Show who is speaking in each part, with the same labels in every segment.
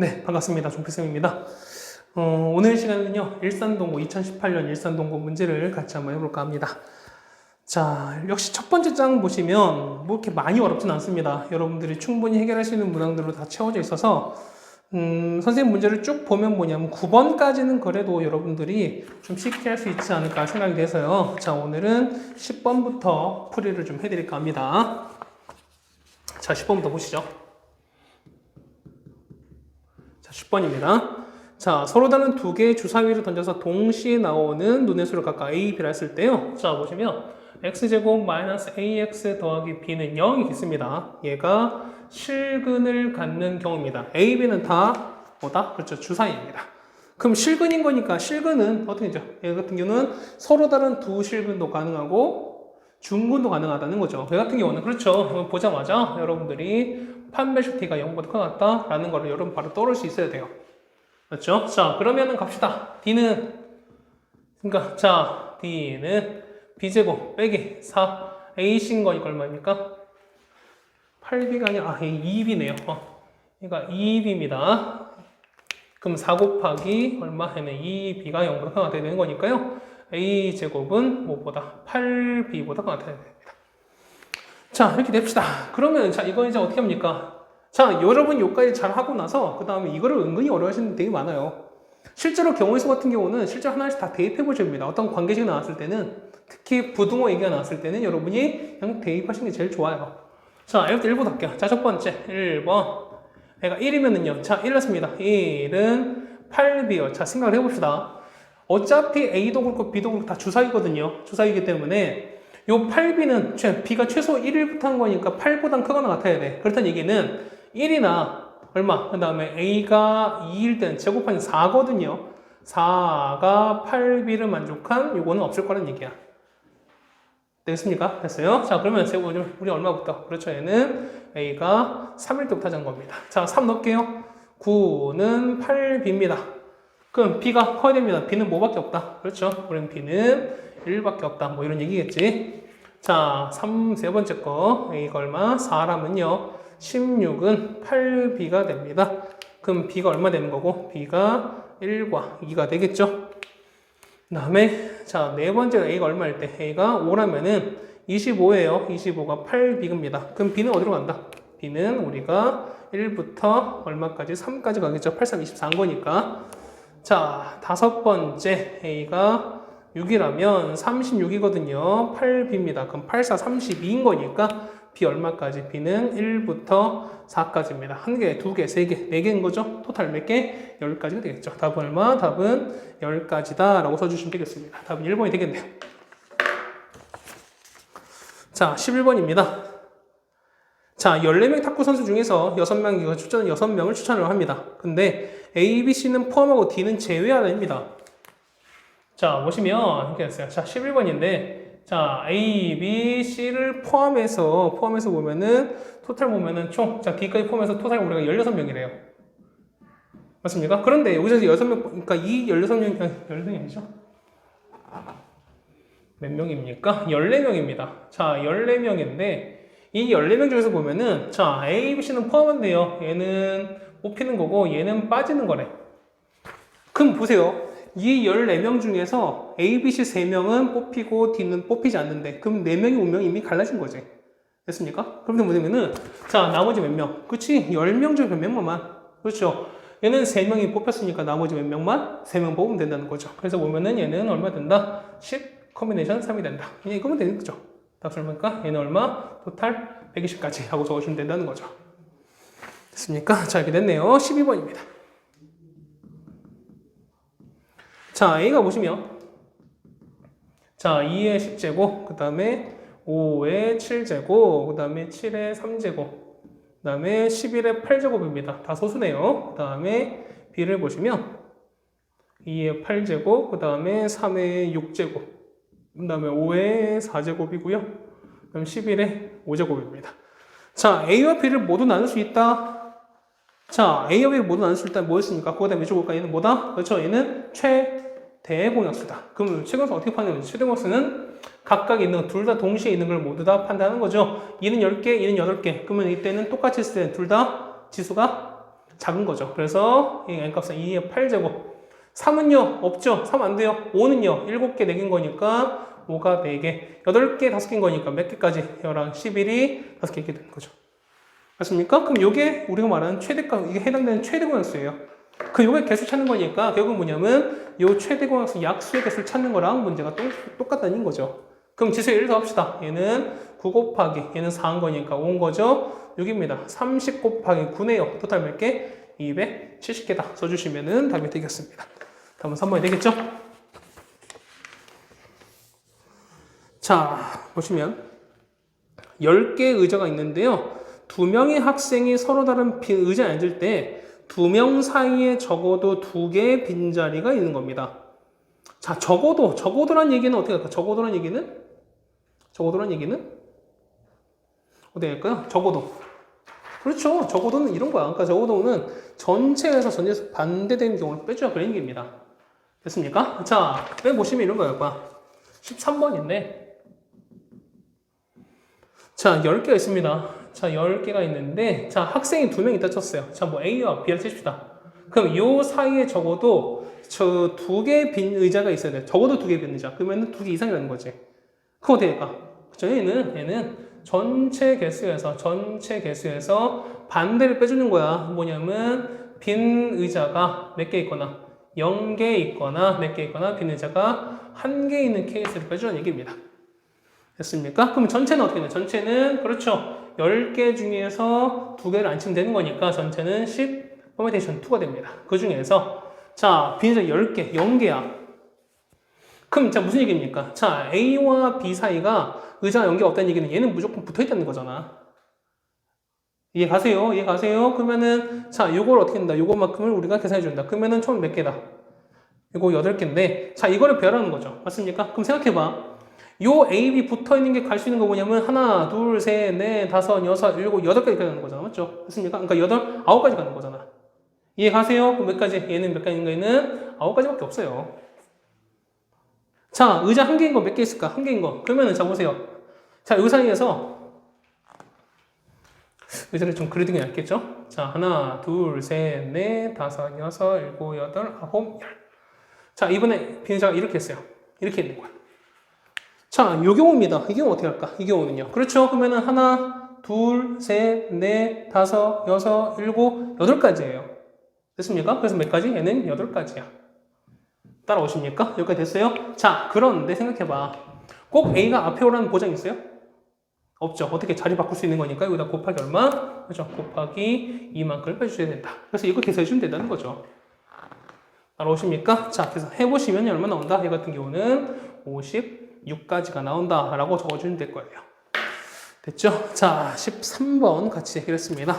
Speaker 1: 네, 반갑습니다. 종필쌤입니다. 오늘 시간은요, 일산동고 2018년 일산동고 문제를 같이 한번 해볼까 합니다. 자, 역시 첫 번째 장 보시면 뭐 이렇게 많이 어렵진 않습니다. 여러분들이 충분히 해결하시는 문항들로 다 채워져 있어서 선생님 문제를 쭉 보면 뭐냐면 9번까지는 그래도 여러분들이 좀 쉽게 할 수 있지 않을까 생각이 돼서요. 자, 오늘은 10번부터 풀이를 좀 해드릴까 합니다. 자, 10번부터 보시죠. 자, 10번입니다. 자, 서로 다른 두 개의 주사위를 던져서 동시에 나오는 눈의 수를 각각 A, B라 했을 때요. 자, 보시면 x제곱 마이너스 ax 더하기 b는 0이 있습니다. 얘가 실근을 갖는 경우입니다. a, b는 다 뭐다? 그렇죠. 주사위입니다. 그럼 실근인 거니까 실근은 어떻게 되죠? 얘 같은 경우는 서로 다른 두 실근도 가능하고 중근도 가능하다는 거죠. 얘 같은 경우는 그렇죠. 보자마자 여러분들이 판매식 t가 0보다 크다 라는 거를 여러분 바로 떠올 수 있어야 돼요. 맞죠? 자, 그러면은 갑시다. d는 그러니까 자, d는 b제곱 빼기 4ac인 거니까 얼마입니까? 8b가 아니라 2b네요. 그러니까 2b입니다. 그럼 4 곱하기 얼마 하면 2b가 0보다 크다 되는 거니까요. a제곱은 뭐보다 8b보다 크다 됩니다. 자, 이렇게 냅시다. 그러면 자, 이거 이제 어떻게 합니까? 자, 여러분 요까지 잘 하고 나서 그 다음에 이거를 은근히 어려워하시는 분들 되게 많아요. 실제로 경우의 수 같은 경우는 실제 하나씩 다 대입해 보셔야 됩니다. 어떤 관계식이 나왔을 때는 특히 부등호 얘기가 나왔을 때는 여러분이 그냥 대입하시는 게 제일 좋아요. 자, 이것도 1번 할게요. 자, 첫 번째 1번 얘가 1이면은요. 자, 1이었습니다. 1은 8b요. 자, 생각을 해봅시다. 어차피 a도 그렇고 b도 그렇고 다 주사위거든요. 주사위이기 때문에 요 8b는 b가 최소 1일부터 한 거니까 8보단 크거나 같아야 돼. 그렇다는 얘기는 1이나 얼마? 그 다음에 a가 2일 때는 제곱하니 4거든요. 4가 8b를 만족한 요거는 없을 거란 얘기야. 되겠습니까? 됐어요? 자, 그러면 우리 얼마부터? 그렇죠. 얘는 a가 3일 때부터 하자는 겁니다. 자, 3 넣을게요. 9는 8b입니다. 그럼 b가 커야 됩니다. b는 뭐밖에 없다? 그렇죠. 그럼 b는 1밖에 없다. 뭐 이런 얘기겠지. 자, 세 번째 거 a가 얼마? 4라면요. 16은 8b가 됩니다. 그럼 b가 얼마 되는 거고? b가 1과 2가 되겠죠. 그 다음에 자, 네 번째 a가 얼마일 때? a가 5라면은 25예요. 25가 8b입니다. 그럼 b는 어디로 간다? b는 우리가 1부터 얼마까지? 3까지 가겠죠. 8, 3, 24인 거니까. 자, 다섯 번째 a가 6이라면 36이거든요. 8b입니다. 그럼 8, 4, 32인 거니까 b 얼마까지? b는 1부터 4까지입니다. 한 개, 두 개, 세 개, 네 개인 거죠. 토탈 몇 개? 10가지가 되겠죠. 답은 얼마? 답은 10가지다 라고 써주시면 되겠습니다. 답은 1번이 되겠네요. 자, 11번입니다. 자, 14명 탁구 선수 중에서 6명을 추천을 합니다. 근데 A, B, C는 포함하고 D는 제외하랍니다. 자, 보시면 이렇게 됐어요. 자, 11번인데 자, A, B, C를 포함해서 보면은 토탈 보면은 총 자, D까지 포함해서 토탈 우리가 16명이래요. 맞습니까? 그런데 여기서 6명 그러니까 이 16명 16명이 아니죠? 몇 명입니까? 14명입니다. 자, 14명인데 이 14명 중에서 보면은 자, A, B, C는 포함한데요. 얘는 뽑히는 거고 얘는 빠지는 거래. 그럼 보세요. 이 14명 중에서 A, B, C 3명은 뽑히고 D는 뽑히지 않는데 그럼 4명이 5명이 이미 갈라진 거지. 됐습니까? 그럼 뭐냐면은 자, 나머지 몇 명? 그치? 10명 중에 몇 명만. 그렇죠? 얘는 3명이 뽑혔으니까 나머지 몇 명만? 3명 뽑으면 된다는 거죠. 그래서 보면은 얘는 얼마 된다? 10 커뮤니케이션 3이 된다. 그냥 이거면 되는 거죠. 답은 얼마일까? 얘는 얼마? 토탈 120까지 하고 적어주면 된다는 거죠. 됐습니까? 자, 이렇게 됐네요. 12번입니다. 자, A가 보시면 자, 2의 10제곱, 그 다음에 5의 7제곱, 그 다음에 7의 3제곱, 그 다음에 11의 8제곱입니다. 다 소수네요. 그 다음에 B를 보시면 2의 8제곱, 그 다음에 3의 6제곱, 그 다음에 5의 4제곱이고요. 그 다음 11의 5제곱입니다. 자, A와 B를 모두 나눌 수 있다. 자, A와 B를 모두 나눌 수 있다. 뭐였습니까? 그거 다음에 이쪽을까? 얘는 뭐다? 그렇죠. 얘는 최대공약수다. 그럼 최대공약수 어떻게 판단하면 최대공약수는 각각 있는 둘 다 동시에 있는 걸 모두 다 판단하는 거죠. 얘는 10개, 얘는 8개. 그러면 이때는 똑같이 있을 때 둘 다 지수가 작은 거죠. 그래서 이 n값은 2의 8제곱. 3은요? 없죠. 3 안 돼요. 5는요? 7개 4개인 거니까 5가 4개. 8개 5개인 거니까 몇 개까지? 11, 11이 5개 이렇게 되는 거죠. 맞습니까? 그럼 이게 우리가 말하는 최대값, 이게 해당되는 최대공약수예요. 요게 개수 찾는 거니까 결국은 뭐냐면 요 최대공약수 약수의 개수를 찾는 거랑 문제가 똑같다는 거죠. 그럼 지수 예를 더 합시다. 얘는 9 곱하기 얘는 4인 거니까 5인 거죠. 6입니다. 30 곱하기 9네요. 토탈 몇 개? 270개다. 써주시면은 답이 되겠습니다. 다음은 3번이 되겠죠? 자, 보시면 10개의 의자가 있는데요. 2명의 학생이 서로 다른 빈 의자에 앉을 때 2명 사이에 적어도 2개의 빈자리가 있는 겁니다. 자, 적어도란 얘기는 어떻게 할까? 적어도란 얘기는 어떻게 할까요? 적어도. 그렇죠. 적어도는 이런 거야. 그러니까 적어도는 전체에서 반대되는 경우를 빼줘야 그런 얘기입니다. 됐습니까? 자, 빼보시면 이런 거예요. 13번인데. 자, 10개가 있습니다. 자, 10개가 있는데, 자, 학생이 2명 있다 쳤어요. 자, 뭐 A와 B를 칩시다. 그럼 요 사이에 적어도 저 2개의 빈 의자가 있어야 돼. 적어도 2개의 빈 의자. 그러면 2개 이상이라는 거지. 그럼 어떻게 될까? 그쵸? 얘는 전체 개수에서 반대를 빼주는 거야. 뭐냐면, 빈 의자가 몇 개 있거나, 0개 있거나, 몇 개 있거나, 빈 의자가 1개 있는 케이스를 빼주는 얘기입니다. 됐습니까? 그럼 전체는 어떻게 되나요? 전체는, 그렇죠. 10개 중에서 2개를 안 치면 되는 거니까 전체는 10 퍼미테이션 2가 됩니다. 그 중에서, 자, 빈 의자 10개, 0개야. 그럼 자, 무슨 얘기입니까? 자, A와 B 사이가 의자가 연계가 없다는 얘기는 얘는 무조건 붙어 있다는 거잖아. 이해 가세요? 그러면은, 자, 요걸 어떻게 된다? 요거만큼을 우리가 계산해 준다. 그러면은 총 몇 개다? 요거 8개인데, 자, 이거를 배열하는 거죠. 맞습니까? 그럼 생각해봐. 요 A, B 붙어 있는 게 갈 수 있는 거 뭐냐면, 하나, 둘, 셋, 넷, 다섯, 여섯, 일곱, 8까지 가는 거잖아. 맞죠? 맞습니까? 그러니까 9까지 가는 거잖아. 이해 가세요? 그럼 몇 가지? 얘는 몇 가지인 거에는 9가지밖에 없어요. 자, 의자 1개인 거 몇 개 있을까? 1개인 거. 그러면은, 자, 보세요. 자, 이 사이에서 의자를 좀 그리는 게 낫겠죠? 자, 하나, 둘, 셋, 넷, 다섯, 여섯, 일곱, 여덟, 아홉, 열. 자, 이번에 빈 의자가 이렇게 했어요. 이렇게 있는 거야. 자, 이 경우입니다. 이 경우 어떻게 할까? 이 경우는요. 그렇죠? 그러면은 하나, 둘, 셋, 넷, 다섯, 여섯, 일곱, 8가지예요. 됐습니까? 그래서 몇 가지? 얘는 8가지야. 따라오십니까? 여기까지 됐어요? 자, 그런데 생각해봐. 꼭 A가 앞에 오라는 보장 있어요? 없죠. 어떻게 자리 바꿀 수 있는 거니까 여기다 곱하기 얼마? 그렇죠. 곱하기 2만큼을 빼주셔야 된다. 그래서 이거 계산해주면 된다는 거죠. 따라오십니까? 자, 그래서 해보시면 얼마 나온다? 이 같은 경우는 56가지가 나온다 라고 적어주면 될 거예요. 됐죠? 자, 13번 같이 해결했습니다.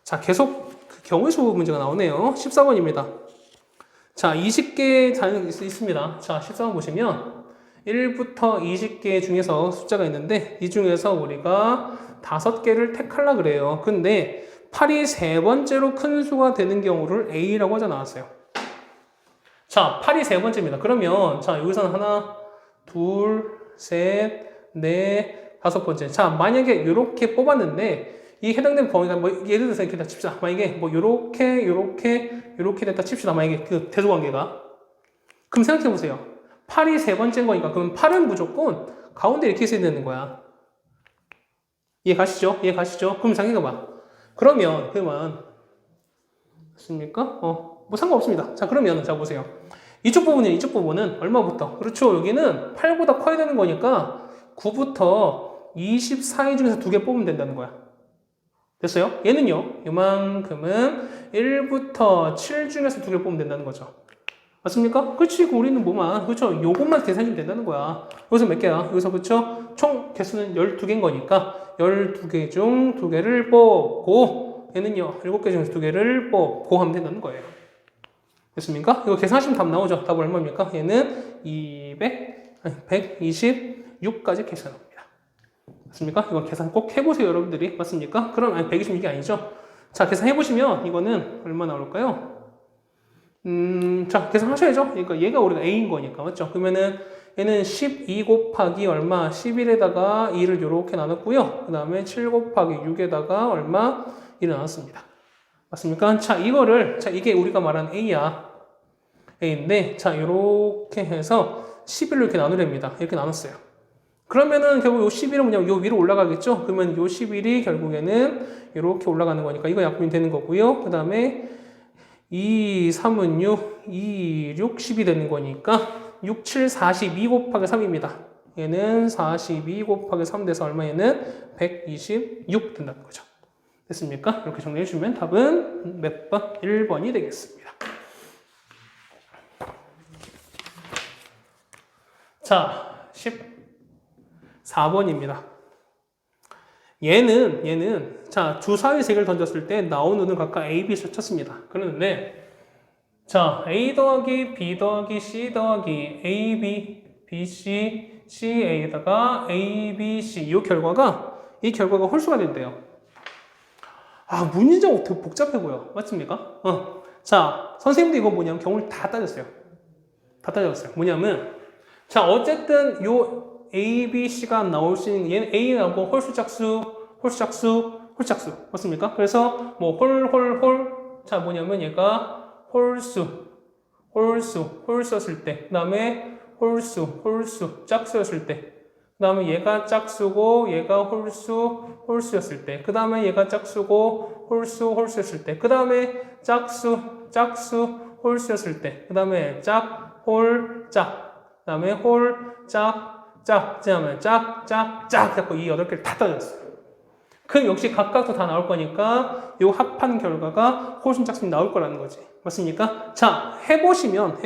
Speaker 1: 자, 계속 경우의 수 문제가 나오네요. 14번입니다. 자, 20개의 단위가 있습니다. 자, 14번 보시면 1부터 20개 중에서 숫자가 있는데 이 중에서 우리가 5개를 택하려고 그래요. 근데 8이 3번째로 큰 수가 되는 경우를 A라고 하자 나왔어요. 자, 8이 3번째입니다. 그러면 자, 여기서는 하나, 둘, 셋, 넷, 5번째. 자, 만약에 이렇게 뽑았는데 이 해당되는 범위가 뭐 예를 들어서 이렇게 다 칩시다. 만약에 뭐 요렇게 됐다 칩시다. 만약에 그 대소관계가. 그럼 생각해 보세요. 8이 3번째인 거니까 그럼 8은 무조건 가운데 이렇게 있어야 되는 거야. 이해 가시죠? 그럼 생각해 봐. 그러면 맞습니까? 뭐 상관없습니다. 자, 그러면 자 보세요. 이쪽 부분은 얼마부터? 그렇죠. 여기는 8보다 커야 되는 거니까 9부터 24의 중에서 2개 뽑으면 된다는 거야. 됐어요? 얘는요, 이만큼은 1부터 7 중에서 2개 뽑으면 된다는 거죠. 맞습니까? 그렇지, 우리는 뭐만, 그렇죠? 요것만 계산해주면 된다는 거야. 여기서 몇 개야? 여기서, 그렇죠? 총 개수는 12개인 거니까, 12개 중 2개를 뽑고, 얘는요, 7개 중에서 2개를 뽑고 하면 된다는 거예요. 됐습니까? 이거 계산하시면 답 나오죠? 답 얼마입니까? 얘는 126까지 계산합니다. 맞습니까? 이거 계산 꼭 해보세요, 여러분들이. 맞습니까? 그럼 126이 아니죠? 자, 계산해보시면 이거는 얼마 나올까요? 자, 계산하셔야죠. 그러니까 얘가 우리가 A인 거니까, 맞죠? 그러면은 얘는 12 곱하기 얼마? 11에다가 2를 이렇게 나눴고요. 그 다음에 7 곱하기 6에다가 얼마? 1을 나눴습니다. 맞습니까? 자, 이거를, 자, 이게 우리가 말한 A야. A인데, 자, 이렇게 해서 11로 이렇게 나누렵니다. 이렇게 나눴어요. 그러면은 결국 요 11은 뭐냐면 요 위로 올라가겠죠? 그러면 요 11이 결국에는 이렇게 올라가는 거니까 이거 약분이 되는 거고요. 그 다음에 2, 3은 6, 2, 6, 10이 되는 거니까 6, 7, 42 곱하기 3입니다. 얘는 42 곱하기 3 돼서 얼마 얘는 126 된다는 거죠. 됐습니까? 이렇게 정리해 주면 답은 몇 번? 1번이 되겠습니다. 자, 14번입니다. 얘는 자, 주사위 3개를 던졌을 때 나온 눈은 각각 A, B를 쳤습니다. 그러는데 자, A 더하기 B 더하기 C 더하기 A, B, B, C, C, A에다가 A, B, C 이 결과가 홀수가 된대요. 아, 문제가 어떻게 복잡해 보여. 맞습니까? 자, 선생님도 이거 뭐냐면 경우를 다 따졌어요. 다 따졌어요. 뭐냐면 자, 어쨌든 요 A, B, C가 나올 수 있는 얘는 A 나오고 홀수 짝수 맞습니까? 그래서 뭐 자, 뭐냐면 얘가 홀수였을 때, 그 다음에 짝수였을 때, 그 다음에 얘가 짝수고 얘가 홀수였을 때, 그 다음에 얘가 짝수고 홀수였을 때, 그 다음에 짝수 홀수였을 때, 그 다음에 짝 그 다음에 짝 자꾸 이 8개를 다 따졌어요. 그럼 역시 각각도 다 나올 거니까 이 합한 결과가 홀수 짝수이 나올 거라는 거지. 맞습니까? 자, 해보시면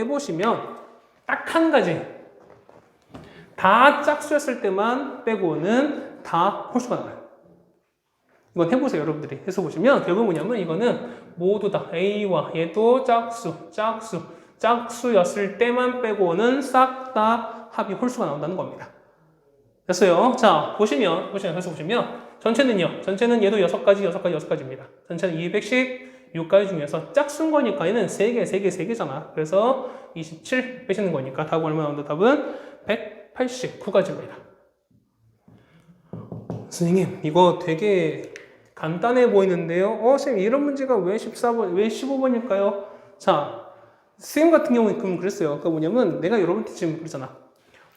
Speaker 1: 딱 한 가지. 다 짝수였을 때만 빼고는 다 홀수가 나와요. 이건 해보세요, 여러분들이. 해서 보시면 결국 뭐냐면 이거는 모두 다 A와 얘도 짝수였을 때만 빼고는 싹 다 합이 홀수가 나온다는 겁니다. 됐어요? 자, 해서 보시면 전체는 얘도 6가지입니다. 전체는 216가지 중에서 짝수인 거니까 얘는 3개잖아. 그래서 27 빼시는 거니까 답은 얼마 나온다? 답은 189가지입니다. 선생님, 이거 되게 간단해 보이는데요? 선생님, 이런 문제가 왜 14번, 왜 15번일까요? 자, 선생님 같은 경우는 그럼 그랬어요. 그러니까 뭐냐면 내가 여러분한테 지금 그러잖아.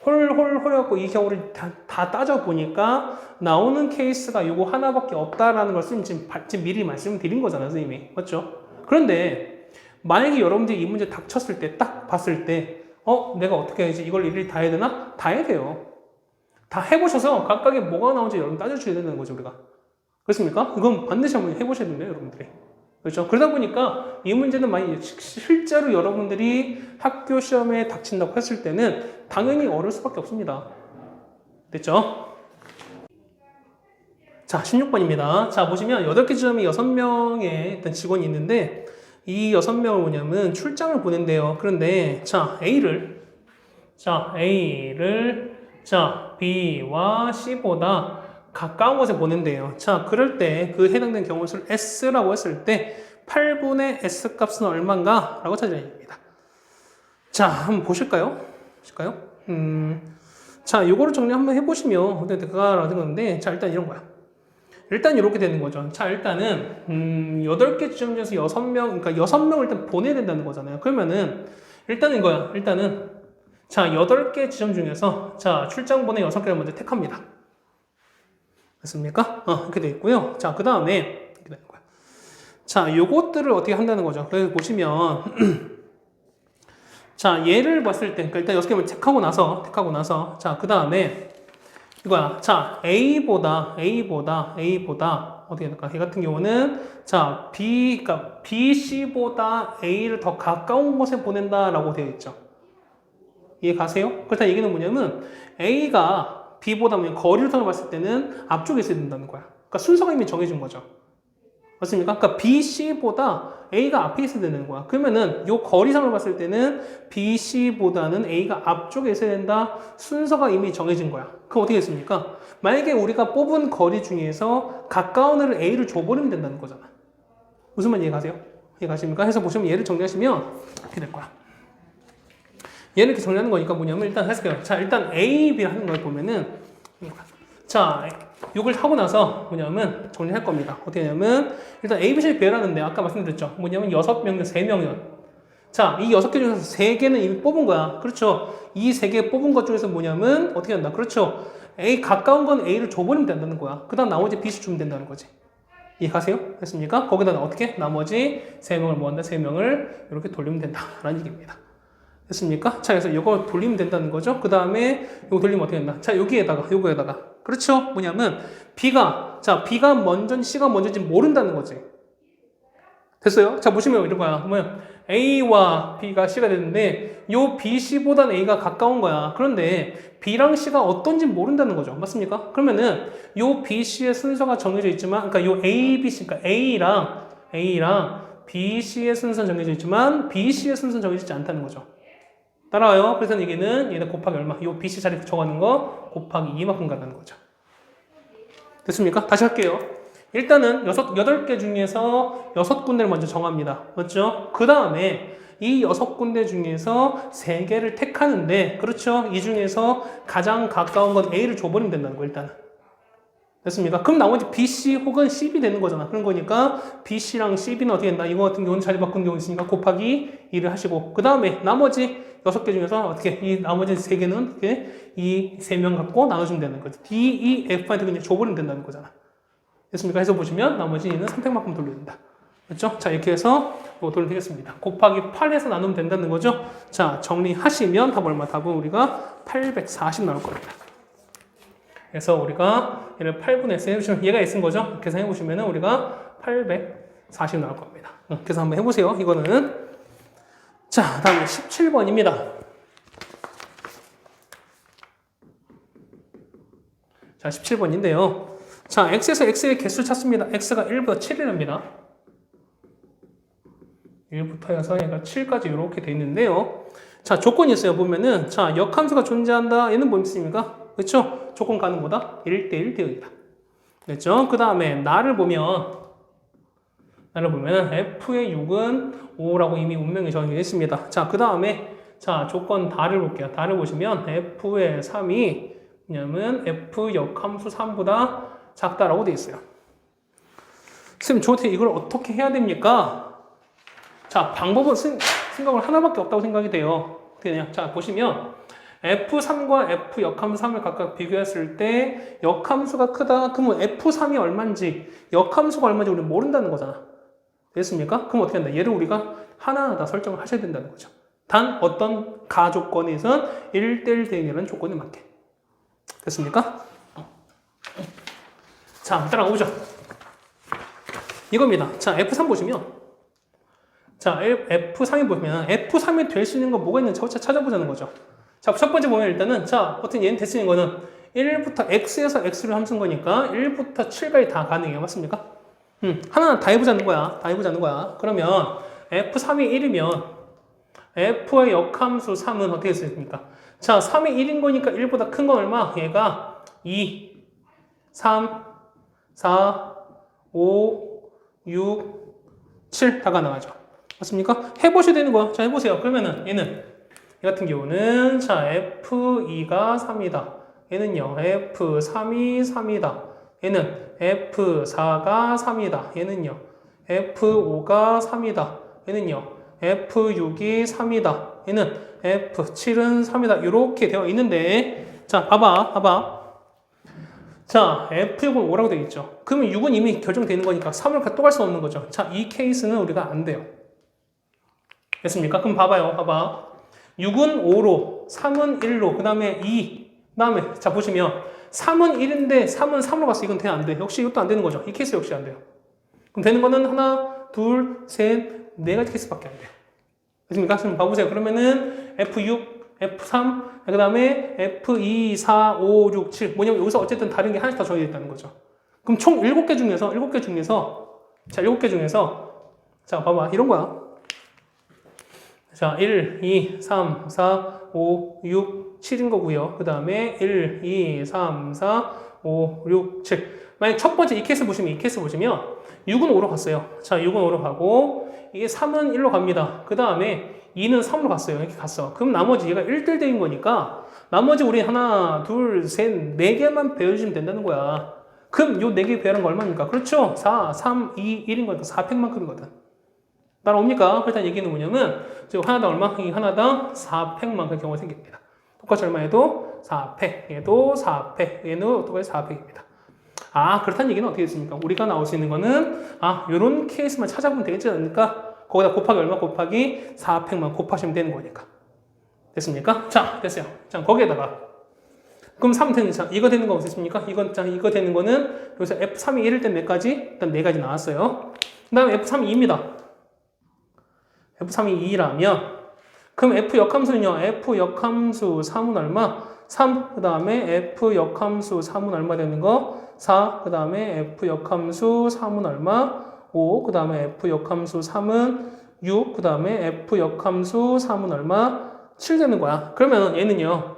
Speaker 1: 해갖고 이 경우를 다 따져보니까 나오는 케이스가 요거 하나밖에 없다라는 걸 지금 미리 말씀드린 거잖아요, 선생님이. 맞죠? 그런데 만약에 여러분들이 이 문제 닥쳤을 때, 딱 봤을 때, 내가 어떻게 해야지? 이걸 일일이 다 해야 되나? 다 해야 돼요. 다 해보셔서 각각의 뭐가 나오는지 여러분 따져줘야 되는 거죠, 우리가. 그렇습니까? 이건 반드시 한번 해보셔야 됩니다, 여러분들이. 그렇죠? 그러다 보니까 이 문제는 만약 실제로 여러분들이 학교 시험에 닥친다고 했을 때는 당연히 어려울 수밖에 없습니다. 됐죠? 자, 16번입니다. 자, 보시면 8개 지점이 6명의 일단 직원이 있는데 이 6명을 뭐냐면 출장을 보낸대요. 그런데 자, A를 B와 C보다 가까운 곳에 보낸대요. 자, 그럴 때 그 해당되는 경우 수를 S라고 했을 때 8분의 S 값은 얼마인가? 라고 찾아야 됩니다. 자, 한번 보실까요? 자, 요거를 정리 한번 해보시면 어떻게 될까라는 건데, 자, 일단 이런 거야. 일단 이렇게 되는 거죠. 자, 일단은 8개 지점 중에서 6명, 그러니까 6명을 일단 보내야 된다는 거잖아요. 그러면은 일단은 이거야. 자, 8개 지점 중에서 자, 출장 보내 6개를 먼저 택합니다. 됐습니까? 이렇게 되어 있고요. 자, 그 다음에 이렇게 되는 거야. 자, 요것들을 어떻게 한다는 거죠. 그래서 보시면 자, 얘를 봤을 때, 그러니까 일단 6개를 택하고 나서 자, 그 다음에 이거야. 자, A보다 어떻게 될까? 얘 같은 경우는 자, 그러니까 BC보다 A를 더 가까운 곳에 보낸다라고 되어 있죠. 이해 가세요? 그렇다는 얘기는 뭐냐면 A가 B보다 거리를 통해 봤을 때는 앞쪽에 있어야 된다는 거야. 그러니까 순서가 이미 정해진 거죠. 맞습니까? 그러니까 BC보다 A가 앞에 있어야 되는 거야. 그러면은 요 거리상을 봤을 때는 BC보다는 A가 앞쪽에 있어야 된다. 순서가 이미 정해진 거야. 그럼 어떻게 됐습니까? 만약에 우리가 뽑은 거리 중에서 가까운 애를 A를 줘버리면 된다는 거잖아. 무슨 말 이해가세요? 이해가십니까? 해서 보시면 얘를 정리하시면 이렇게 될 거야. 얘를 이렇게 정리하는 거니까 뭐냐면 일단 해석해요. 자, 일단 A, B 하는 걸 보면은 자, 6을 하고 나서 뭐냐면 정리할 겁니다. 어떻게 하냐면 일단 A, B, C 배열하는데 아까 말씀드렸죠. 뭐냐면 6명, 3명이요. 자, 이 6개 중에서 3개는 이미 뽑은 거야. 그렇죠? 이 3개 뽑은 것 중에서 뭐냐면 어떻게 한다? 그렇죠? A 가까운 건 A를 줘버리면 된다는 거야. 그 다음 나머지 B씩 주면 된다는 거지. 이해가세요? 됐습니까? 거기다 어떻게? 나머지 3명을 모았는데 3명을 이렇게 돌리면 된다라는 얘기입니다. 됐습니까? 자, 그래서 이거 돌리면 된다는 거죠. 그 다음에 이거 돌리면 어떻게 된다? 자, 여기에다가, 요거에다가. 그렇죠? 뭐냐면, B가 먼저인지 C가 먼저인지 모른다는 거지. 됐어요? 자, 보시면 이런 거야. 뭐야? A와 B가 C가 되는데, 요 B, C보다는 A가 가까운 거야. 그런데 B랑 C가 어떤지 모른다는 거죠. 맞습니까? 그러면은, 요 B, C의 순서가 정해져 있지만, 그러니까 요 A, B, C, 그러니까 A랑 B, C의 순서는 정해져 있지만, B, C의 순서는 정해지지 않다는 거죠. 따라와요. 그래서 얘기는 얘네 곱하기 얼마? 요 BC 자리 적어가는 거 곱하기 2만큼 간다는 거죠. 됐습니까? 다시 할게요. 일단은 8개 중에서 6군데를 먼저 정합니다. 맞죠? 그 다음에 이 6군데 중에서 3개를 택하는데, 그렇죠? 이 중에서 가장 가까운 건 A를 줘버리면 된다는 거, 일단은. 됐습니까? 그럼 나머지 BC 혹은 CB 되는 거잖아. 그런 거니까 BC랑 CB는 어떻게 된다? 이거 같은 경우는 자리 바꾼 경우 있으니까 곱하기 2를 하시고, 그 다음에 나머지 6개 중에서 어떻게 이 나머지 3개는 어떻게 이 3명 갖고 나눠주면 되는 거지. D, E, F한테 그냥 줘버리면 된다는 거잖아. 됐습니까? 해서 보시면 나머지는 선택만큼 돌려야 된다. 그렇죠? 자, 이렇게 해서 이거 돌리면 되겠습니다. 곱하기 8해서 나누면 된다는 거죠. 자, 정리하시면 답 얼마? 답은 우리가 840 나올 겁니다. 그래서 우리가 얘를 8분의 S 해주시면 얘가 S인 거죠? 계산해 보시면 우리가 840 나올 겁니다. 계산 한번 해보세요. 이거는. 자, 다음에 17번입니다. 자, 17번인데요. 자, X에서 X의 개수 찾습니다. X가 1부터 7이랍니다. 1부터여서 얘가 7까지 이렇게 돼 있는데요. 자, 조건이 있어요. 보면은, 자, 역함수가 존재한다. 얘는 뭐 있습니까? 그렇죠? 조건 가는 거다. 1대1 대응이다. 그렇죠? 그 다음에 나를 보면 F의 6은 5라고 이미 운명이 정해져 있습니다. 자, 그 다음에 자, 조건 다를 볼게요. 다를 보시면 F의 3이 뭐냐면 F 역함수 3보다 작다라고 돼 있어요. 선생님, 저한테 이걸 어떻게 해야 됩니까? 자, 방법은 생각을 하나밖에 없다고 생각이 돼요. 그냥 자, 보시면 F3과 F 역함수 3을 각각 비교했을 때 역함수가 크다. 그러면 F3이 얼마인지 역함수가 얼마인지 우리는 모른다는 거잖아. 됐습니까? 그럼 어떻게 한다? 얘를 우리가 하나하나 다 설정을 하셔야 된다는 거죠. 단 어떤 가조건에선 1대1 대응이라는 조건에 맞게. 됐습니까? 자, 따라오죠. 이겁니다. 자, F3 보시면 자, F3이 보면 F3이 될 수 있는 건 뭐가 있는지 찾아보자는 거죠. 자, 첫 번째 보면 일단은 자, 어떤 얘는 될 수 있는 거는 1부터 X에서 X를 함수인 거니까 1부터 7까지 다 가능해요. 맞습니까? 하나는 다 해보자는 거야. 다 해보자는 거야. 그러면 F3이 1이면 F의 역함수 3은 어떻게 됐습니까? 자, 3이 1인 거니까 1보다 큰 건 얼마? 얘가 2, 3, 4, 5, 6, 7 다 가능하죠. 맞습니까? 해보셔야 되는 거야. 자, 해보세요. 그러면은 얘는 이 같은 경우는 자, F2가 3이다. 얘는요, F3이 3이다. 얘는 F4가 3이다. 얘는요, F5가 3이다. 얘는요, F6이 3이다. 얘는 F7은 3이다. 이렇게 되어 있는데, 자, 봐봐. 자, F6은 5라고 되어 있죠. 그러면 6은 이미 결정되어 있는 거니까 3을 또 갈 수 없는 거죠. 자, 이 케이스는 우리가 안 돼요. 됐습니까? 그럼 봐봐. 6은 5로, 3은 1로, 그 다음에 2, 그 다음에, 자, 보시면, 3은 1인데, 3은 3으로 갔어. 이건 안 돼. 역시 이것도 안 되는 거죠. 이 케이스 역시 안 돼요. 그럼 되는 거는 하나, 둘, 셋, 네 가지 케이스밖에 안 돼요. 됐습니까? 지금 봐보세요. 그러면은, F6, F3, 그 다음에 F2, 4, 5, 6, 7. 뭐냐면 여기서 어쨌든 다른 게 하나씩 더 정해져 있다는 거죠. 그럼 총 7개 중에서, 자, 7개 중에서, 자, 봐봐. 이런 거야. 자, 1, 2, 3, 4, 5, 6, 7인 거고요. 그 다음에 1, 2, 3, 4, 5, 6, 7. 만약 첫 번째 이 케이스 보시면 6은 5로 갔어요. 자, 6은 5로 가고 이게 3은 1로 갑니다. 그 다음에 2는 3으로 갔어요. 이렇게 갔어. 그럼 나머지 얘가 1대1인 거니까 나머지 우리 하나, 둘, 셋, 네 개만 배워주시면 된다는 거야. 그럼 요 네 개 배우는 거 얼마입니까? 그렇죠? 4, 3, 2, 1인 거니까 4팩만큼이거든. 따라옵니까? 그렇다는 얘기는 뭐냐면 지금 하나당 얼마? 이 하나당 4팩만큼 경우가 생깁니다. 똑같이 얼마 해도 4팩, 얘도 4팩, 얘는 똑같이 4팩입니다. 아, 그렇다는 얘기는 어떻게 됐습니까? 우리가 나올 수 있는 거는 요런 케이스만 찾아보면 되겠지 않습니까? 거기다 곱하기 얼마? 곱하기 4팩만 곱하시면 되는 거니까. 됐습니까? 자, 됐어요. 자, 거기에다가 그럼 3 되는, 자, 이거 되는 거 없으십니까? 이거 되는 거는 여기서 F3이 1일 때 몇 가지? 일단 4가지 나왔어요. 그 다음에 F3이 2입니다. F3이 2라면 그럼 F 역함수는요. F 역함수 3은 얼마? 3, 그 다음에 F 역함수 3은 얼마 되는 거? 4, 그 다음에 F 역함수 3은 얼마? 5, 그 다음에 F 역함수 3은 6, 그 다음에 F 역함수 3은 얼마? 7 되는 거야. 그러면 얘는요.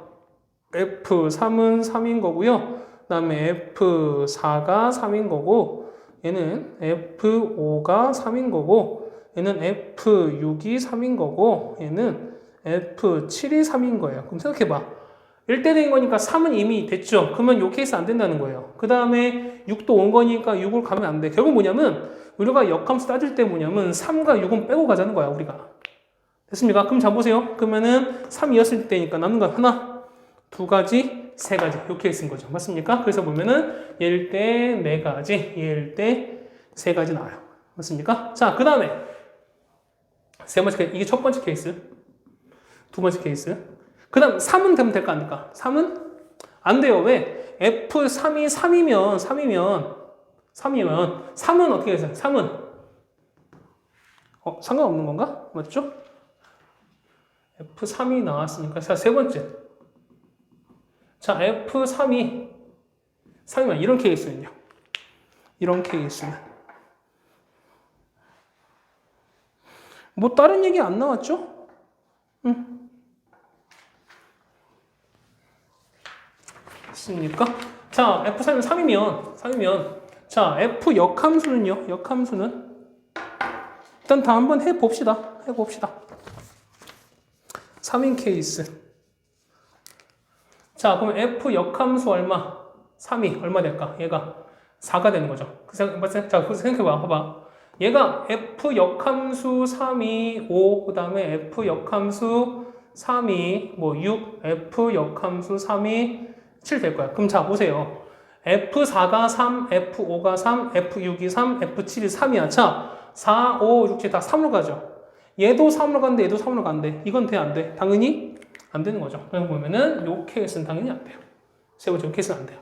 Speaker 1: F3은 3인 거고요. 그 다음에 F4가 3인 거고 얘는 F5가 3인 거고 얘는 F6이 3인 거고 얘는 F7이 3인 거예요. 그럼 생각해봐. 1대 된 거니까 3은 이미 됐죠. 그러면 요 케이스 안 된다는 거예요. 그 다음에 6도 온 거니까 6을 가면 안 돼. 결국 뭐냐면 우리가 역함수 따질 때 뭐냐면 3과 6은 빼고 가자는 거야. 우리가. 됐습니까? 그럼 자 보세요. 그러면은 3이었을 때니까 남는 건 하나, 두 가지, 세 가지. 요 케이스인 거죠. 맞습니까? 그래서 보면은 얘일 때 네 가지, 얘일 때 세 가지 나와요. 맞습니까? 자, 그 다음에 세 번째 케이스. 이게 첫 번째 케이스. 두 번째 케이스. 그 다음 3은 되면 될까 안 될까? 3은? 안 돼요. 왜? F3이 3이면 3은 어떻게 해서 3은 상관없는 건가? 맞죠? F3이 나왔으니까 자, 세 번째. 자, F3이 3이면 이런 케이스는요. 이런 케이스는 뭐 다른 얘기 안 나왔죠? 있습니까? 자, F3은 3이면 자, F 역함수는요. 역함수는 일단 다 한번 해봅시다. 3인 케이스. 자, 그럼 F 역함수 얼마? 3이 얼마 될까? 얘가 4가 되는 거죠. 자, 생각해봐. 봐봐. 얘가 F 역함수 3이 5, 그 다음에 F 역함수 3이 뭐 6, F 역함수 3이 7 될 거야. 그럼 자, 보세요. F4가 3, F5가 3, F6이 3, F7이 3이야. 자, 4, 5, 6, 7 다 3으로 가죠. 얘도 3으로 가는데 얘도 3으로 가는데 이건 돼, 안 돼? 당연히 안 되는 거죠. 그래서 보면은 요 케이스는 당연히 안 돼요. 세 번째 요 케이스는 안 돼요.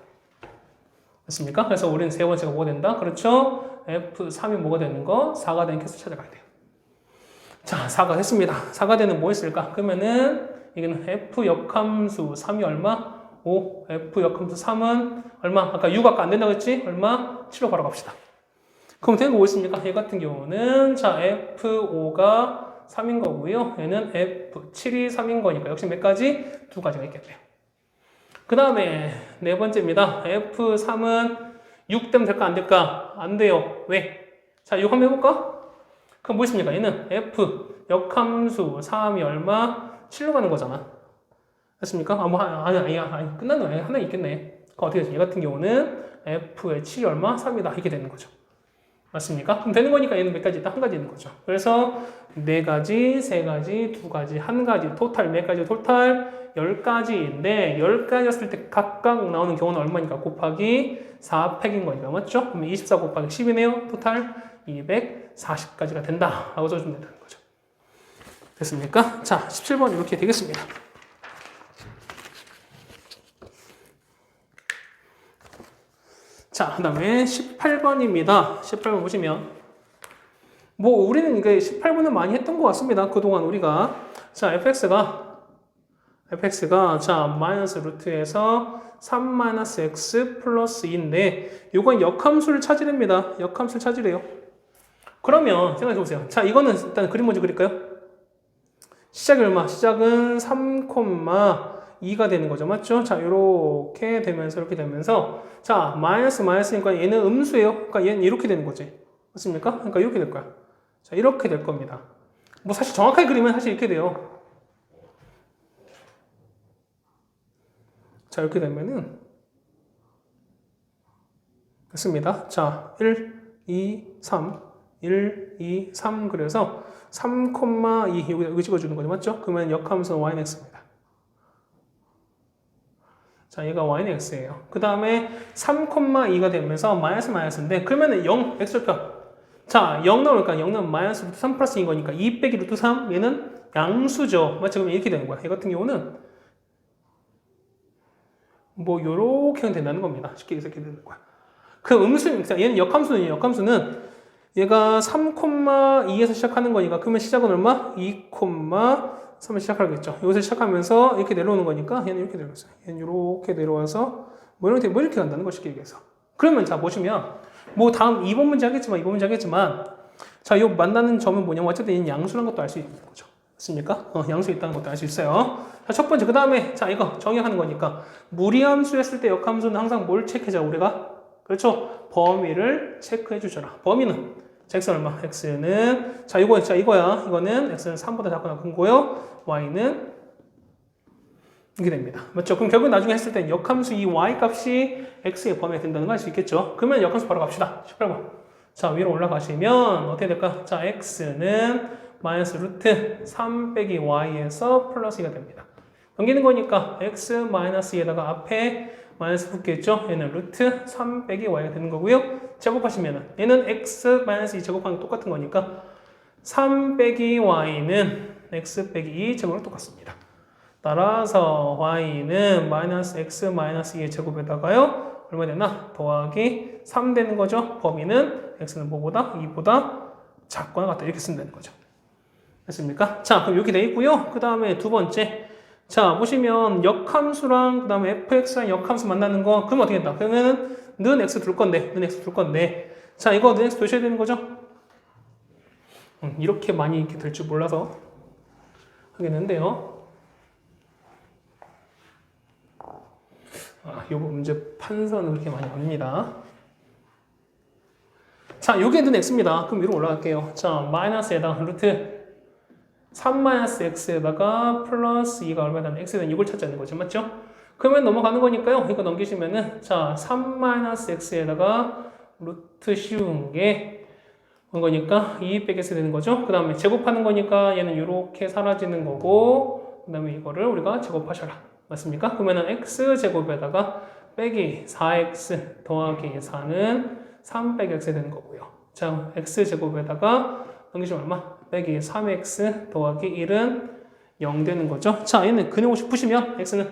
Speaker 1: 됐습니까? 그래서 우리는 세 번째가 뭐가 된다? 그렇죠? F3이 뭐가 되는 거? 4가 되는 케이스 찾아가야 돼요. 자, 4가 됐습니다. 4가 되는 뭐 있을까? 그러면은 이거는 F 역함수 3이 얼마? 5. F 역함수 3은 얼마? 아까 6 아까 안 된다고 했지? 얼마? 7로 바로 갑시다. 그럼 되는 거 뭐 있습니까? 얘 같은 경우는 자, F5가 3인 거고요. 얘는 F7이 3인 거니까 역시 몇 가지? 두 가지가 있겠네요. 그 다음에 네 번째입니다. F3은 6 되면 될까 안 될까? 안 돼요. 왜? 자, 6 한번 해볼까? 그럼 뭐 있습니까? 얘는 F 역함수 3이 얼마? 7로 가는 거잖아. 됐습니까? 아니, 끝났네. 하나 있겠네. 그럼 어떻게 되지? 얘 같은 경우는 F의 7이 얼마? 3이다. 이렇게 되는 거죠. 맞습니까? 그럼 되는 거니까 얘는 몇 가지 있다? 한 가지 있는 거죠. 그래서 네 가지, 세 가지, 두 가지, 한 가지, 토탈 몇 가지? 토탈 10가지인데 10가지였을 때 각각 나오는 경우는 얼마니까? 곱하기 4팩인 거니까. 맞죠? 그러면 24 곱하기 10이네요. 토탈 240가지가 된다. 라고 써주면 된다는 거죠. 됐습니까? 자, 17번 이렇게 되겠습니다. 자, 그 다음에 18번입니다. 18번 보시면 뭐 우리는 이게 18번은 많이 했던 것 같습니다. 그동안 우리가 자, fx가 자, 마이너스 루트에서 3 마이너스 x 플러스 2인데 이건 역함수를 찾으랍니다. 역함수를 찾으래요. 그러면 생각해 보세요. 자, 이거는 일단 그림 먼저 그릴까요? 시작이 얼마? 시작은 3,2가 되는 거죠. 맞죠? 자, 이렇게 되면서 자, 마이너스니까 얘는 음수예요. 그러니까 얘는 이렇게 되는 거지. 맞습니까? 그러니까 이렇게 될 거야. 자, 이렇게 될 겁니다. 뭐 사실 정확하게 그리면 사실 이렇게 돼요. 자, 이렇게 되면은 됐습니다. 자, 1, 2, 3, 1, 2, 3 그래서 3,2 여기 찍어주는 거죠. 맞죠? 그러면 역함수는 y는 x입니다. 자, 얘가 y는 x예요. 그 다음에 3,2가 되면서 마이너스인데 그러면은 0, x좌표. 자, 0 나오니까 0은 마이너스 루트 3 플러스 2인 거니까 2 빼기 루트 3 얘는 양수죠. 맞죠? 그럼 이렇게 되는 거야. 얘 같은 경우는 뭐 요렇게 된다는 겁니다. 쉽게 이렇게 되는 거야. 그 얘는 역함수는 얘가 3,2에서 시작하는 거니까 그러면 시작은 얼마? 2,3을 시작하겠죠. 여기서 시작하면서 이렇게 내려오는 거니까 얘는 이렇게 내려왔어요. 얘는 이렇게 내려와서 뭐 이렇게 간다는 거 쉽게 얘기해서. 그러면 자 보시면 뭐 다음 2번 문제 하겠지만 자, 요 만나는 점은 뭐냐면 어쨌든 얘는 양수라는 것도 알 수 있는 거죠. 맞습니까? 양수 있다는 것도 알 수 있어요. 자, 첫 번째 그 다음에 자 이거 정의하는 거니까 무리함수 했을 때 역함수는 항상 뭘 체크해자 우리가? 그렇죠? 범위를 체크해 주셔라. 범위는 x는 얼마? x는 자 이거야. 이거는 x는 3보다 작거나 큰 거요. y는 이게 됩니다. 맞죠? 그럼 결국 나중에 했을 때 역함수 이 y 값이 x의 범위가 된다는 걸 알 수 있겠죠? 그러면 역함수 바로 갑시다. 18번. 자, 위로 올라가시면 어떻게 될까? 자, x는 마이너스 루트 3 빼기 y에서 플러스 2가 됩니다. 넘기는 거니까 x 마이너스 2에다가 앞에 마이너스 붙겠죠? 얘는 루트 3 빼기 y가 되는 거고요. 제곱하시면은 얘는 x 마이너스 2 제곱하는 게 똑같은 거니까 3 빼기 y는 x 빼기 2 제곱랑 똑같습니다. 따라서 y는 마이너스 x 마이너스 2의 제곱에다가요. 얼마 되나? 더하기 3 되는 거죠. 범위는 x는 뭐보다? 2보다 작거나 같다. 이렇게 쓴다는 거죠. 됐습니까? 자, 그럼 이렇게 돼 있고요. 그 다음에 두 번째. 자, 보시면 역함수랑 그 다음에 fx랑 역함수 만나는 거 그럼 어떻게 된다? 그러면은 는 x 둘 건데 자, 이거 는 x 두셔야 되는 거죠? 이렇게 많이 이렇게 될 줄 몰라서 하겠는데요. 요 문제 판서는 그렇게 많이 옵니다. 자, 요게 는 x입니다. 그럼 위로 올라갈게요. 자, 마이너스에다가 루트 3-x에다가 플러스 2가 얼마나 x에 대한 6을 찾자는 거죠. 맞죠? 그러면 넘어가는 거니까요. 이거 넘기시면은 자, 3-x에다가 루트 씌운 게 온 거니까 2 빼기 x 되는 거죠. 그 다음에 제곱하는 거니까 얘는 이렇게 사라지는 거고 그 다음에 이거를 우리가 제곱하셔라. 맞습니까? 그러면은 x제곱에다가 빼기 4x 더하기 4는 3 빼기 x 되는 거고요. 자, x제곱에다가 넘기시면 얼마? 빼기 3x 더하기 1은 0 되는 거죠. 자, 얘는 근해공식 푸시면 x는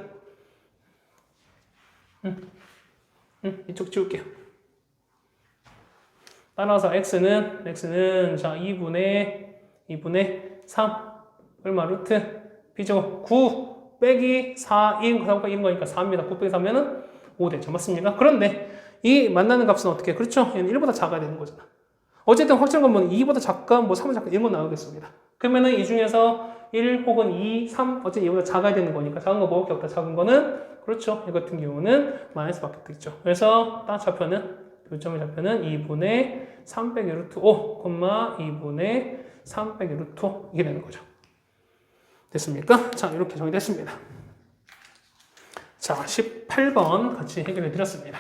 Speaker 1: 이쪽 지울게요. 따라서 x는 자 2분의 3 얼마 루트 b제곱 9 빼기 4 1 거니까 4입니다. 9 빼기 3면은 5 되죠. 맞습니까? 그런데 이 만나는 값은 어떻게? 그렇죠? 얘는 1보다 작아야 되는 거잖아. 어쨌든 확정한 건 2보다 작가, 3보다 작가 이런 건 나오겠습니다. 그러면은 이 중에서 1 혹은 2, 3 어쨌든 얘보다 작아야 되는 거니까 작은 거 먹을 게 없다. 작은 거는 그렇죠. 이 같은 경우는 마이너스 밖에 되겠죠. 그래서 딱 좌표는 교점의 좌표는 2분의 3 빼기 루트 5, 2분의 3 빼기 루트 5 이게 되는 거죠. 됐습니까? 자, 이렇게 정리됐습니다. 자, 18번 같이 해결해 드렸습니다.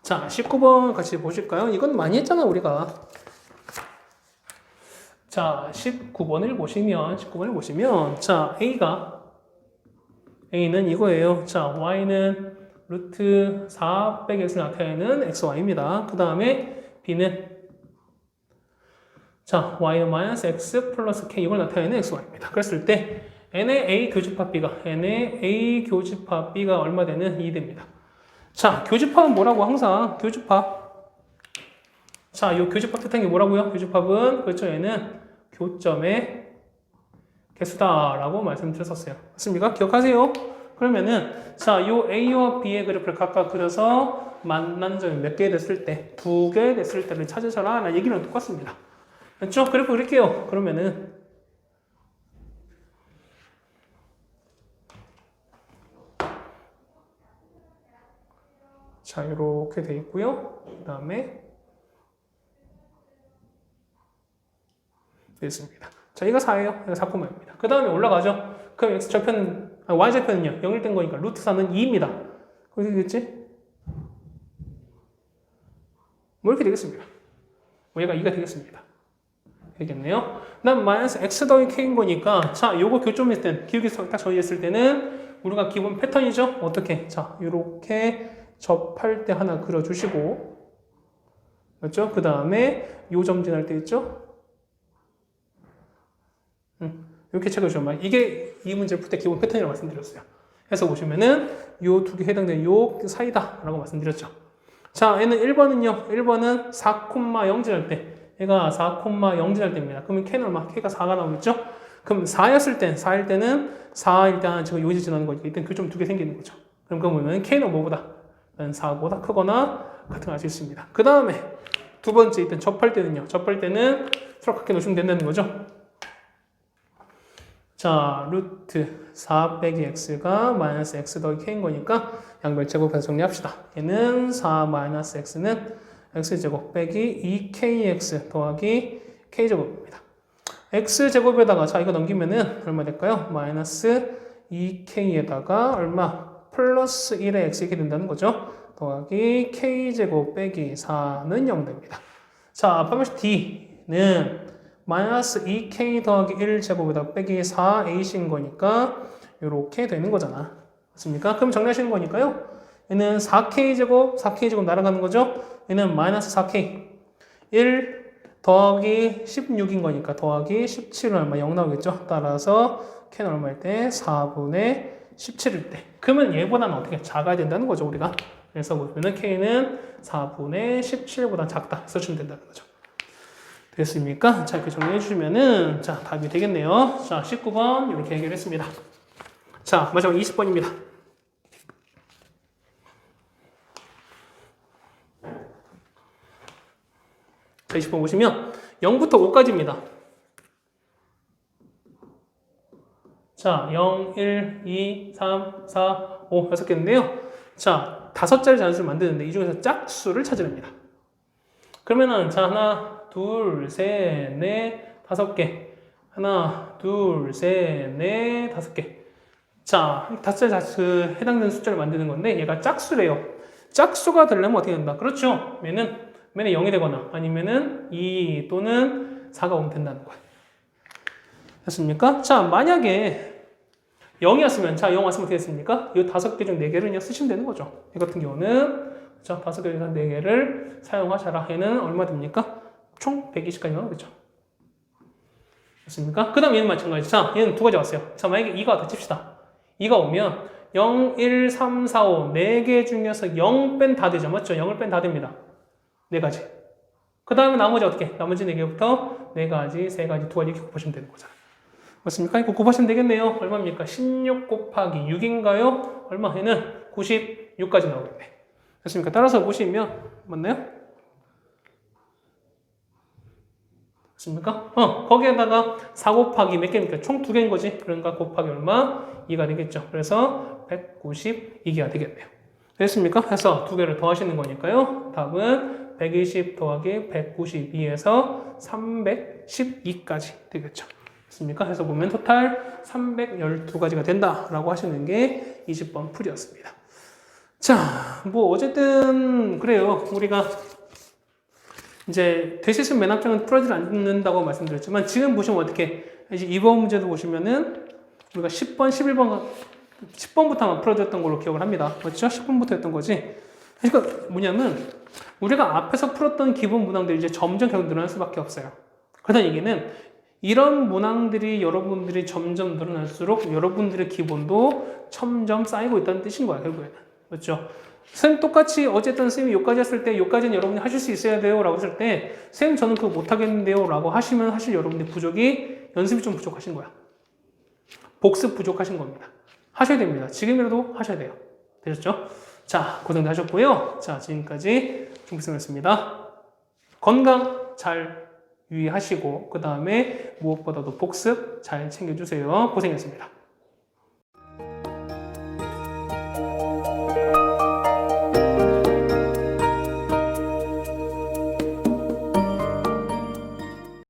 Speaker 1: 자, 19번 같이 보실까요? 이건 많이 했잖아, 우리가. 자, 19번을 보시면, 자, A는 이거예요. 자, Y는 루트 4 빼기 X를 나타내는 XY입니다. 그 다음에 B는, 자, Y는 마이너스 X 플러스 K 이걸 나타내는 XY입니다. 그랬을 때, N의 A 교집합 B가 얼마 되는 2 됩니다. 자, 교집합은 뭐라고? 항상 교집합. 자, 이 교집합 뜻한 게 뭐라고요? 교집합은 그렇죠. 얘는 교점의 개수다라고 말씀드렸었어요. 맞습니까? 기억하세요. 그러면은 자, 요 A와 B의 그래프를 각각 그려서 만나는 점이 몇 개 됐을 때, 2개 됐을 때를 찾으셔라. 라는 얘기는 똑같습니다. 그렇죠? 그래프 그릴게요. 그러면은 자, 이렇게 돼 있고요. 그 다음에 되겠습니다. 자, 이거 4예요. 이거 4,0입니다. 그 다음에 올라가죠. 그럼 y좌표는요. 0일 된 거니까 루트 4는 2입니다. 그게 되겠지? 뭐 이렇게 되겠습니다. 뭐 얘가 2가 되겠습니다. 되겠네요. 그 다음 마이너스 x 더하기 k인 거니까 자, 요거 교점했을 땐 기울기 딱 정의했을 때는 우리가 기본 패턴이죠. 어떻게? 자, 요렇게 접할 때 하나 그려주시고 맞죠? 그 다음에 요 점 지날 때 있죠? 이렇게 책을주면 이게 이 문제 풀 때 기본 패턴이라고 말씀드렸어요. 해서 보시면은 요 두 개 해당되는 요 사이다 라고 말씀드렸죠. 자, 얘는 1번은요. 1번은 4,0 지날 때 얘가 4,0 지날 때입니다. 그러면 K는 얼마? K가 4가 나오겠죠? 그럼 4였을 땐 4일 때는 4일 때 지금 여기서 지나는 거니까 이때 교점 두 개 생기는 거죠. 그럼 그거 보면 K는 뭐보다? 4보다 크거나 같은 걸 알 수 있습니다. 그 다음에 두 번째 일단 접할 때는요. 접할 때는 수락하게 놓으시면 된다는 거죠. 자, 루트 4 빼기 x가 마이너스 x 더하기 k인 거니까 양변 제곱해서 정리합시다. 얘는 4 마이너스 x는 x제곱 빼기 2kx 더하기 k제곱입니다. x제곱에다가 자 이거 넘기면은 얼마 될까요? 마이너스 2k에다가 얼마? 플러스 1의 x 이렇게 된다는 거죠. 더하기 k제곱 빼기 4는 0 됩니다. 자, 반면식 d는 마이너스 2k 더하기 1제곱에다 빼기 4ac인 거니까 이렇게 되는 거잖아. 맞습니까? 그럼 정리하시는 거니까요. 얘는 4k제곱 날아가는 거죠. 얘는 마이너스 4k 1 더하기 16인 거니까 더하기 17은 얼마? 0 나오겠죠. 따라서 k는 얼마일 때? 4분의 17일 때. 그러면 얘보다는 어떻게 작아야 된다는 거죠, 우리가. 그래서 보면은 k는 4분의 17보다 작다. 써주면 된다는 거죠. 됐습니까? 자, 이렇게 정리해 주시면은, 자, 답이 되겠네요. 자, 19번, 이렇게 해결했습니다. 자, 마지막 20번입니다. 자, 20번 보시면, 0부터 5까지입니다. 자, 0, 1, 2, 3, 4, 5, 6개인데요. 자, 5자리 잔수를 만드는데, 이 중에서 짝수를 찾으랍니다. 그러면은, 자, 하나, 둘, 셋, 넷, 5개. 하나, 둘, 셋, 넷, 5개. 자, 5자리 해당되는 숫자를 만드는 건데 얘가 짝수래요. 짝수가 되려면 어떻게 된다? 그렇죠. 맨에 0이 되거나 아니면은 2 또는 4가 오면 된다는 거예요. 됐습니까? 자, 만약에 0이었으면 자, 0 왔으면 어떻게 됐습니까? 이 5개 중 4개를 쓰시면 되는 거죠. 이 같은 경우는 자, 5개 중에서 4개를 사용하셔라. 얘는 얼마 됩니까? 총 120까지 나오겠죠. 됐습니까? 그 다음 얘는 마찬가지. 자, 얘는 두 가지 왔어요. 자, 만약에 2가 왔다 칩시다. 2가 오면 0, 1, 3, 4, 5 4개 중에서 0 뺀 다 되죠. 맞죠? 0을 뺀 다 됩니다. 4가지. 그 다음에 나머지 어떻게? 나머지 4개부터 4가지, 3가지, 2가지 이렇게 곱하시면 되는 거잖아요. 맞습니까? 이거 곱하시면 되겠네요. 얼마입니까? 16 곱하기 6인가요? 얼마? 얘는 96까지 나오겠네. 됐습니까? 따라서 보시면 맞나요? 맞습니까? 거기에다가 4 곱하기 몇 개입니까? 총 2개인 거지. 그러니까 곱하기 얼마? 2가 되겠죠. 그래서 192개가 되겠네요. 됐습니까? 해서 2개를 더하시는 거니까요. 답은 120 더하기 192에서 312까지 되겠죠. 됐습니까? 해서 보면 토탈 312가지가 된다라고 하시는 게 20번 풀이었습니다. 자, 뭐 어쨌든 그래요. 우리가 이제 대시스 맨 앞장은 풀어지지 않는다고 말씀드렸지만 지금 보시면 어떻게 이제 이번 문제도 보시면은 우리가 10번, 10번부터 풀어졌던 걸로 기억을 합니다. 맞죠? 10번부터 했던 거지. 그러니까 뭐냐면 우리가 앞에서 풀었던 기본 문항들이 이제 점점 계속 늘어날 수밖에 없어요. 그러다 얘기는 이런 문항들이 여러분들이 점점 늘어날수록 여러분들의 기본도 점점 쌓이고 있다는 뜻인 거야, 결국에는. 맞죠? 선생님 똑같이 어쨌든 선생님이 여기까지 했을 때 여기까지는 여러분이 하실 수 있어야 돼요 라고 했을 때 선생님 저는 그거 못하겠는데요 라고 하시면 사실 여러분들 부족이 연습이 좀 부족하신 거야. 복습 부족하신 겁니다. 하셔야 됩니다. 지금이라도 하셔야 돼요. 되셨죠? 자, 고생도 하셨고요. 자, 지금까지 중국쌤이었습니다. 건강 잘 유의하시고 그 다음에 무엇보다도 복습 잘 챙겨주세요. 고생했습니다.